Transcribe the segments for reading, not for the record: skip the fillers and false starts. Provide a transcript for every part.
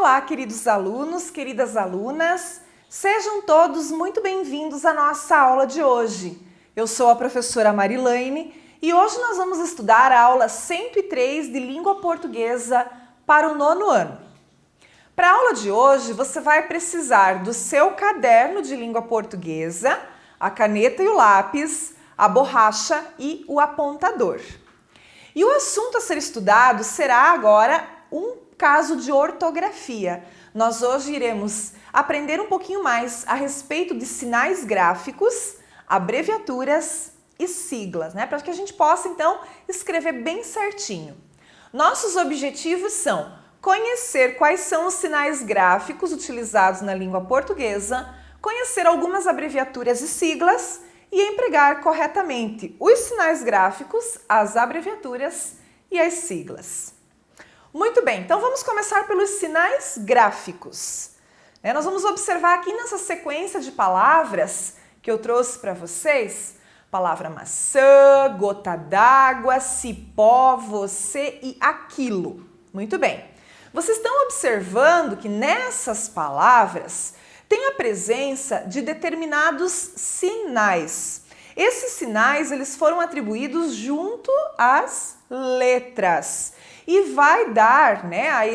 Olá, queridos alunos, queridas alunas, sejam todos muito bem-vindos à nossa aula de hoje. Eu sou a professora Marilane e hoje nós vamos estudar a aula 103 de Língua Portuguesa para o 9º ano. Para a aula de hoje, você vai precisar do seu caderno de língua portuguesa, a caneta e o lápis, a borracha e o apontador. E o assunto a ser estudado será agora um caso de ortografia. Nós hoje iremos aprender um pouquinho mais a respeito de sinais gráficos, abreviaturas e siglas, né? Para que a gente possa, então, escrever bem certinho. Nossos objetivos são conhecer quais são os sinais gráficos utilizados na língua portuguesa, conhecer algumas abreviaturas e siglas e empregar corretamente os sinais gráficos, as abreviaturas e as siglas. Muito bem, então vamos começar pelos sinais gráficos. Nós vamos observar aqui nessa sequência de palavras que eu trouxe para vocês, palavra maçã, gota d'água, cipó, você e aquilo. Muito bem. Vocês estão observando que nessas palavras tem a presença de determinados sinais. Esses sinais eles foram atribuídos junto às letras e vai dar, a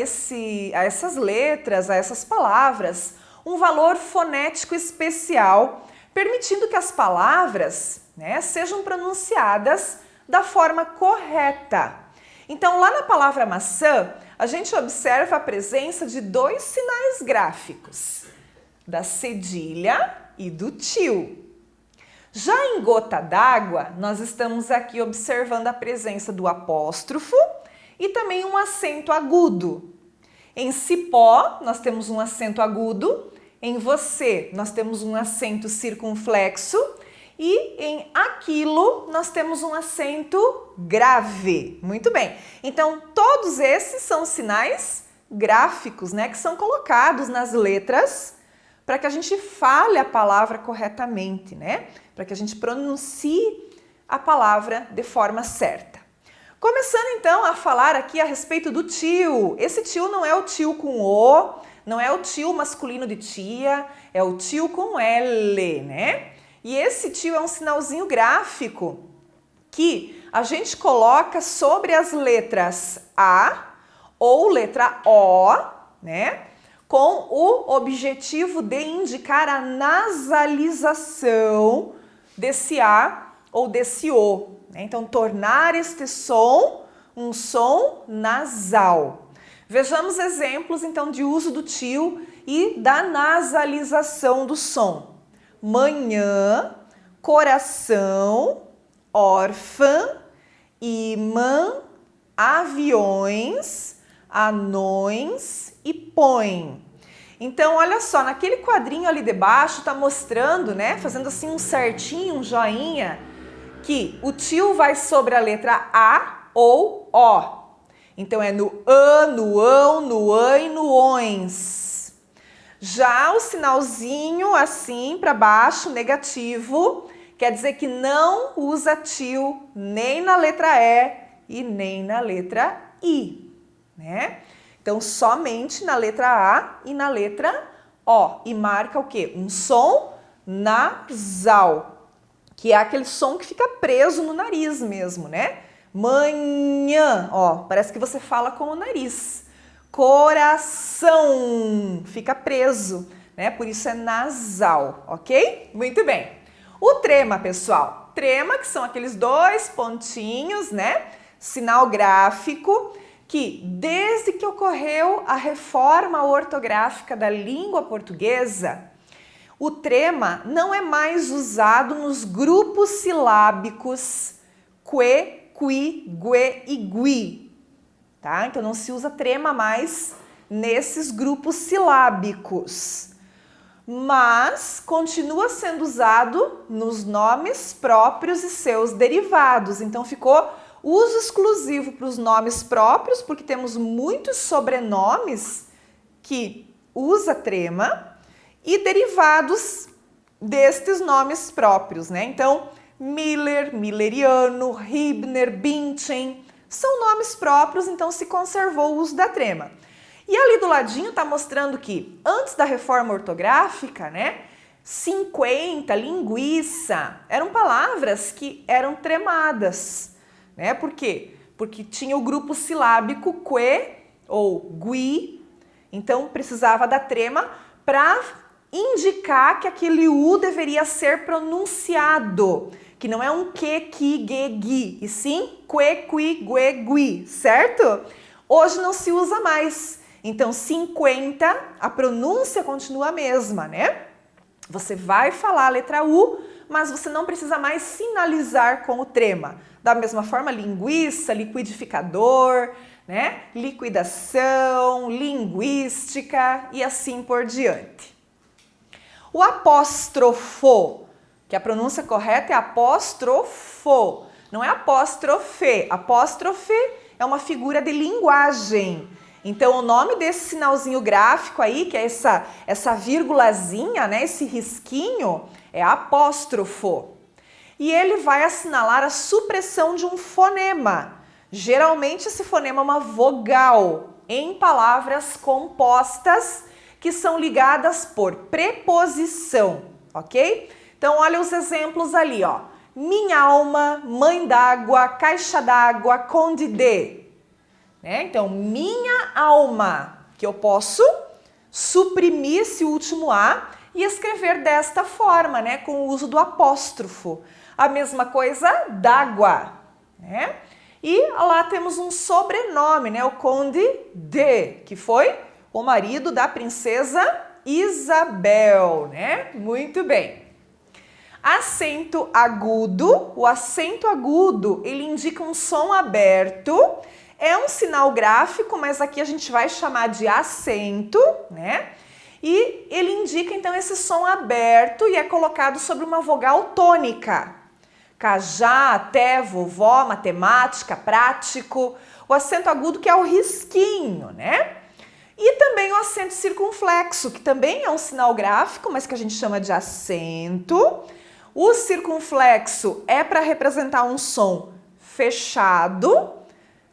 essas letras, a essas palavras, um valor fonético especial, permitindo que as palavras sejam pronunciadas da forma correta. Então, lá na palavra maçã, a gente observa a presença de dois sinais gráficos, da cedilha e do tio. Já em gota d'água, nós estamos aqui observando a presença do apóstrofo e também um acento agudo. Em cipó, nós temos um acento agudo. Em você, nós temos um acento circunflexo. E em aquilo, nós temos um acento grave. Muito bem. Então, todos esses são sinais gráficos, que são colocados nas letras para que a gente fale a palavra corretamente, para que a gente pronuncie a palavra de forma certa. Começando então a falar aqui a respeito do tio. Esse tio não é o tio com O, não é o tio masculino de tia, é o tio com L, E esse tio é um sinalzinho gráfico que a gente coloca sobre as letras A ou letra O, com o objetivo de indicar a nasalização desse A ou desse O. Então, tornar este som um som nasal. Vejamos exemplos, então, de uso do tio e da nasalização do som. Manhã, coração, órfã, imã, aviões, anões e põe. Então, olha só, naquele quadrinho ali debaixo está mostrando, fazendo assim um certinho, um joinha, que o tio vai sobre a letra A ou O. Então, é no ã, no ão, no ã e no ões. Já o sinalzinho assim para baixo, negativo, quer dizer que não usa tio nem na letra E e nem na letra I, Então, somente na letra A e na letra O. E marca o quê? Um som nasal, que é aquele som que fica preso no nariz mesmo, Manhã, parece que você fala com o nariz. Coração, fica preso, Por isso é nasal, ok? Muito bem. O trema, pessoal. Trema, que são aqueles dois pontinhos, Sinal gráfico, que desde que ocorreu a reforma ortográfica da língua portuguesa, o trema não é mais usado nos grupos silábicos que, qui, gue e gui, Então não se usa trema mais nesses grupos silábicos, mas continua sendo usado nos nomes próprios e seus derivados. Então ficou uso exclusivo para os nomes próprios, porque temos muitos sobrenomes que usa trema, e derivados destes nomes próprios, Então, Miller, Milleriano, Hibner, Binchen, são nomes próprios, então se conservou o uso da trema. E ali do ladinho está mostrando que antes da reforma ortográfica, né, 50, linguiça, eram palavras que eram tremadas, né? Por quê? Porque tinha o grupo silábico que ou gui, então precisava da trema para indicar que aquele U deveria ser pronunciado, que não é um que, ge, gui, e sim que, qui, gue, gui, certo? Hoje não se usa mais, então 50, a pronúncia continua a mesma, né? Você vai falar a letra U, mas você não precisa mais sinalizar com o trema. Da mesma forma, linguiça, liquidificador, né? Liquidação, linguística e assim por diante. O apóstrofo, que a pronúncia correta é apóstrofo, não é apóstrofe. Apóstrofe é uma figura de linguagem. Então, o nome desse sinalzinho gráfico aí, que é essa vírgulazinha, né, esse risquinho, é apóstrofo. E ele vai assinalar a supressão de um fonema. Geralmente, esse fonema é uma vogal em palavras compostas que são ligadas por preposição, ok? Então, olha os exemplos ali, ó. Minha alma, mãe d'água, caixa d'água, conde de. Então, minha alma, que eu posso suprimir esse último A e escrever desta forma, né, com o uso do apóstrofo. A mesma coisa, d'água, né? E lá temos um sobrenome, né, o conde de, que foi o marido da princesa Isabel, né? Muito bem. Acento agudo, o acento agudo, ele indica um som aberto. É um sinal gráfico, mas aqui a gente vai chamar de acento, né? E ele indica então esse som aberto e é colocado sobre uma vogal tônica. Cajá, até, vovó, matemática, prático. O acento agudo que é o risquinho, né? E também o acento circunflexo, que também é um sinal gráfico, mas que a gente chama de acento. O circunflexo é para representar um som fechado,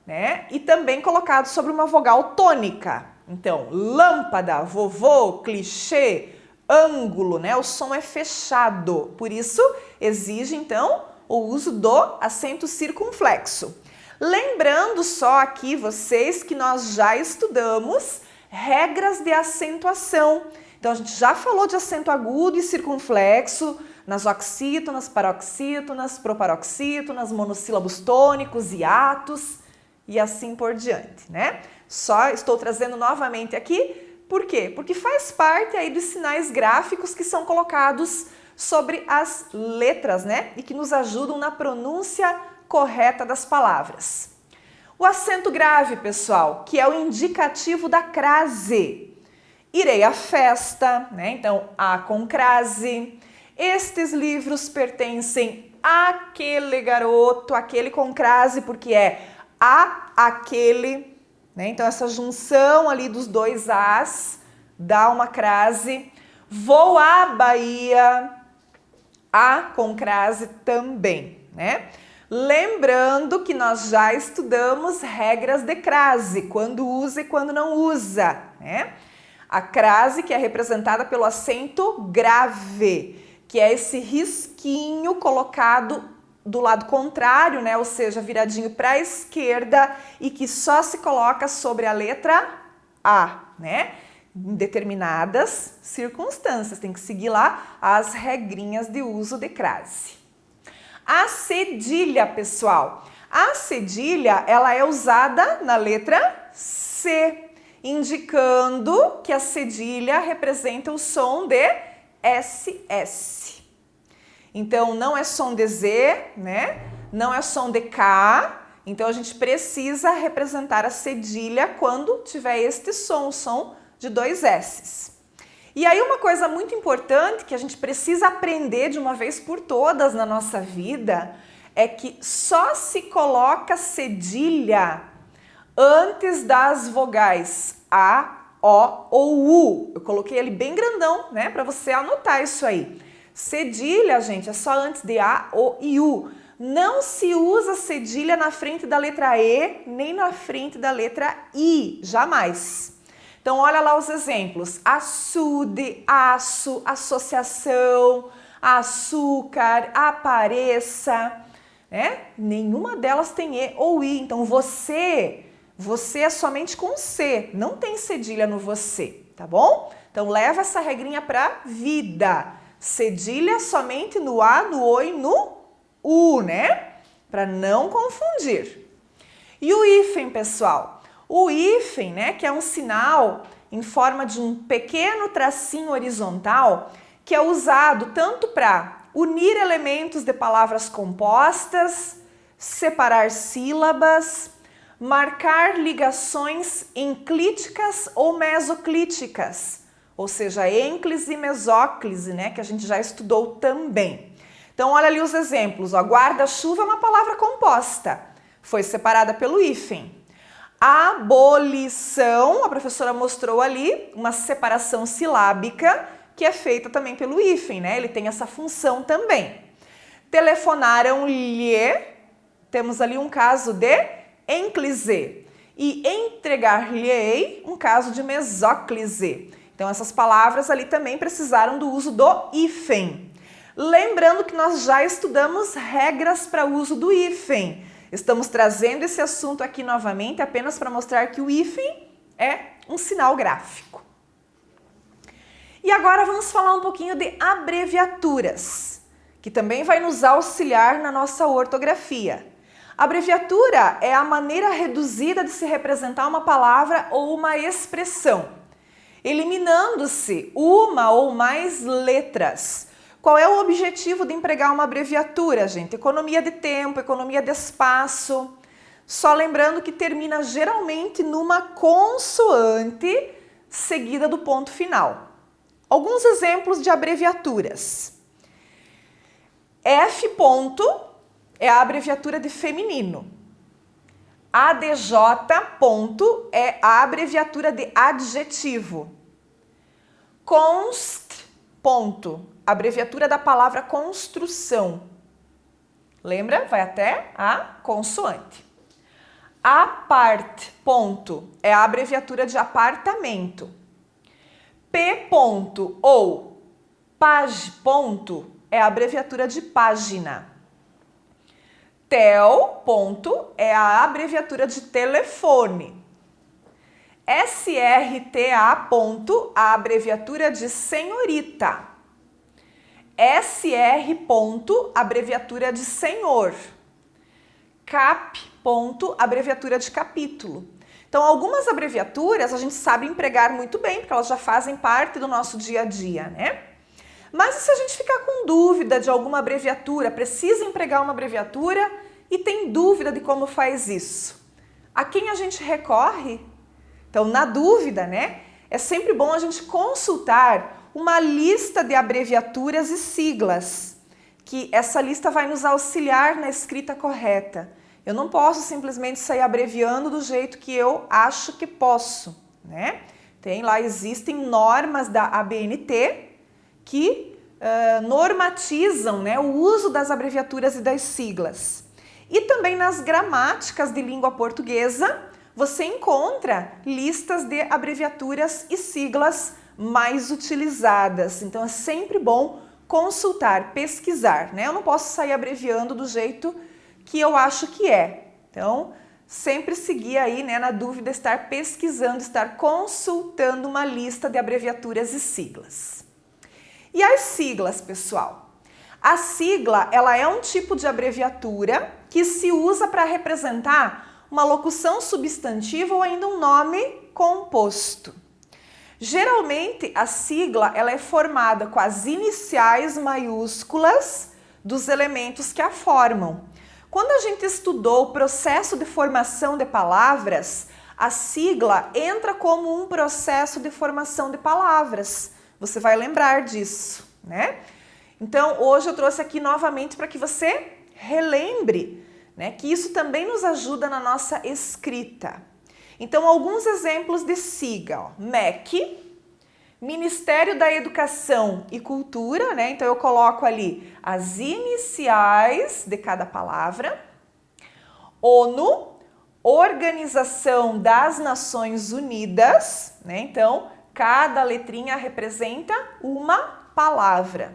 né? E também colocado sobre uma vogal tônica. Então, lâmpada, vovô, clichê, ângulo, né? O som é fechado. Por isso, exige, então, o uso do acento circunflexo. Lembrando só aqui, vocês, que nós já estudamos regras de acentuação. Então, a gente já falou de acento agudo e circunflexo nas oxítonas, paroxítonas, proparoxítonas, monossílabos tônicos, hiatos e assim por diante, né? Só estou trazendo novamente aqui, por quê? Porque faz parte aí dos sinais gráficos que são colocados sobre as letras, né? E que nos ajudam na pronúncia correta das palavras. O acento grave, pessoal, que é o indicativo da crase. Irei à festa, né? Então, A com crase. Estes livros pertencem àquele garoto, aquele com crase, porque é aquele, né? Então, essa junção ali dos dois As dá uma crase. Vou à Bahia, A com crase também, né? Lembrando que nós já estudamos regras de crase, quando usa e quando não usa, né? A crase que é representada pelo acento grave, que é esse risquinho colocado do lado contrário, né? Ou seja, viradinho para a esquerda e que só se coloca sobre a letra A, né? Em determinadas circunstâncias, tem que seguir lá as regrinhas de uso de crase. A cedilha, pessoal. A cedilha, ela é usada na letra C, indicando que a cedilha representa o som de SS. Então, não é som de Z, né? Não é som de K. Então, a gente precisa representar a cedilha quando tiver este som, o som de dois S's. E aí, uma coisa muito importante que a gente precisa aprender de uma vez por todas na nossa vida é que só se coloca cedilha antes das vogais A, O ou U. Eu coloquei ele bem grandão, né, para você anotar isso aí. Cedilha, gente, é só antes de A, O e U. Não se usa cedilha na frente da letra E, nem na frente da letra I, jamais. Então, olha lá os exemplos. Açude, aço, associação, açúcar, apareça, né? Nenhuma delas tem E ou I. Então, você é somente com C, não tem cedilha no você, tá bom? Então, leva essa regrinha para vida. Cedilha somente no A, no O e no U, né? Para não confundir. E o hífen, pessoal? O hífen, né, que é um sinal em forma de um pequeno tracinho horizontal, que é usado tanto para unir elementos de palavras compostas, separar sílabas, marcar ligações enclíticas ou mesoclíticas, ou seja, ênclise e mesóclise, né, que a gente já estudou também. Então, olha ali os exemplos. Guarda-chuva é uma palavra composta, foi separada pelo hífen. Abolição, a professora mostrou ali uma separação silábica que é feita também pelo hífen, né? Ele tem essa função também. Telefonaram-lhe, temos ali um caso de enclise. E entregar-lhe-ei, um caso de mesóclise. Então, essas palavras ali também precisaram do uso do hífen. Lembrando que nós já estudamos regras para o uso do hífen. Estamos trazendo esse assunto aqui novamente apenas para mostrar que o hífen é um sinal gráfico. E agora vamos falar um pouquinho de abreviaturas, que também vai nos auxiliar na nossa ortografia. Abreviatura é a maneira reduzida de se representar uma palavra ou uma expressão, eliminando-se uma ou mais letras. Qual é o objetivo de empregar uma abreviatura, gente? Economia de tempo, economia de espaço. Só lembrando que termina geralmente numa consoante seguida do ponto final. Alguns exemplos de abreviaturas. F ponto é a abreviatura de feminino. ADJ ponto é a abreviatura de adjetivo. Const ponto, abreviatura da palavra construção. Lembra? Vai até a consoante. Apart ponto é a abreviatura de apartamento. P ponto ou page ponto é a abreviatura de página. Tel ponto é a abreviatura de telefone. SRTA ponto, a abreviatura de senhorita. SR ponto, abreviatura de senhor. Cap ponto, abreviatura de capítulo. Então, algumas abreviaturas a gente sabe empregar muito bem, porque elas já fazem parte do nosso dia a dia, né? Mas e se a gente ficar com dúvida de alguma abreviatura, precisa empregar uma abreviatura e tem dúvida de como faz isso? A quem a gente recorre? Então, na dúvida, né? É sempre bom a gente consultar uma lista de abreviaturas e siglas, que essa lista vai nos auxiliar na escrita correta. Eu não posso simplesmente sair abreviando do jeito que eu acho que posso, né? Existem normas da ABNT que normatizam, né, o uso das abreviaturas e das siglas. E também nas gramáticas de língua portuguesa, você encontra listas de abreviaturas e siglas mais utilizadas. Então, é sempre bom consultar, pesquisar, né? Eu não posso sair abreviando do jeito que eu acho que é. Então, sempre seguir aí, né, na dúvida, estar pesquisando, estar consultando uma lista de abreviaturas e siglas. E as siglas, pessoal? A sigla, ela é um tipo de abreviatura que se usa para representar uma locução substantiva ou ainda um nome composto. Geralmente, a sigla ela é formada com as iniciais maiúsculas dos elementos que a formam. Quando a gente estudou o processo de formação de palavras, a sigla entra como um processo de formação de palavras. Você vai lembrar disso, né? Então, hoje eu trouxe aqui novamente para que você relembre, né, que isso também nos ajuda na nossa escrita. Então, alguns exemplos de sigla, MEC, Ministério da Educação e Cultura, né? Então eu coloco ali as iniciais de cada palavra. ONU, Organização das Nações Unidas, né? Então, cada letrinha representa uma palavra.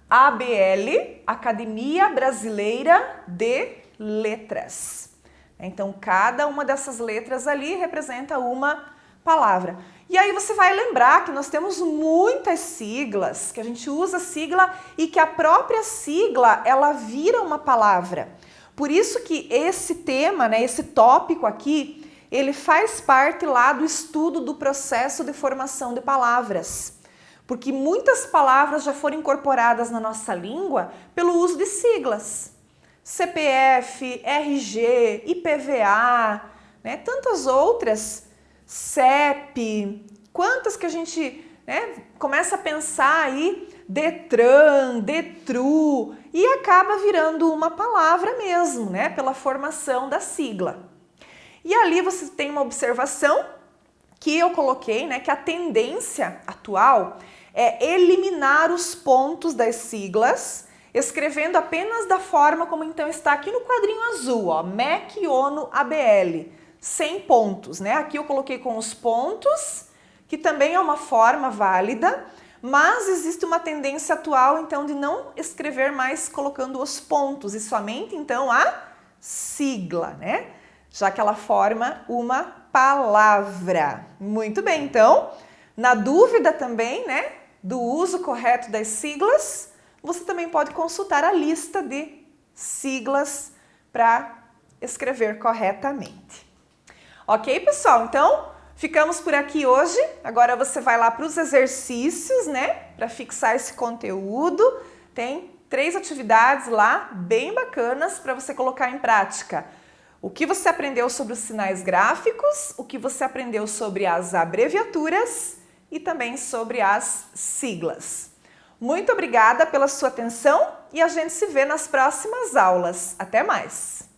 ABL, Academia Brasileira de Letras. Então, cada uma dessas letras ali representa uma palavra. E aí você vai lembrar que nós temos muitas siglas, que a gente usa sigla e que a própria sigla, ela vira uma palavra. Por isso que esse tema, né, esse tópico aqui, ele faz parte lá do estudo do processo de formação de palavras. Porque muitas palavras já foram incorporadas na nossa língua pelo uso de siglas. CPF, RG, IPVA, né, tantas outras, CEP, quantas que a gente, né, começa a pensar aí, Detran, Detru, e acaba virando uma palavra mesmo, né, pela formação da sigla. E ali você tem uma observação que eu coloquei, né, que a tendência atual é eliminar os pontos das siglas, escrevendo apenas da forma como então está aqui no quadrinho azul, ó, MEC, ONU, ABL, sem pontos, né? Aqui eu coloquei com os pontos, que também é uma forma válida, mas existe uma tendência atual então de não escrever mais colocando os pontos e somente então a sigla, né? Já que ela forma uma palavra. Muito bem, então, na dúvida também, né, do uso correto das siglas, você também pode consultar a lista de siglas para escrever corretamente. Ok, pessoal? Então, ficamos por aqui hoje. Agora você vai lá para os exercícios, né, para fixar esse conteúdo. Tem 3 atividades lá, bem bacanas, para você colocar em prática. O que você aprendeu sobre os sinais gráficos, o que você aprendeu sobre as abreviaturas e também sobre as siglas. Muito obrigada pela sua atenção e a gente se vê nas próximas aulas. Até mais!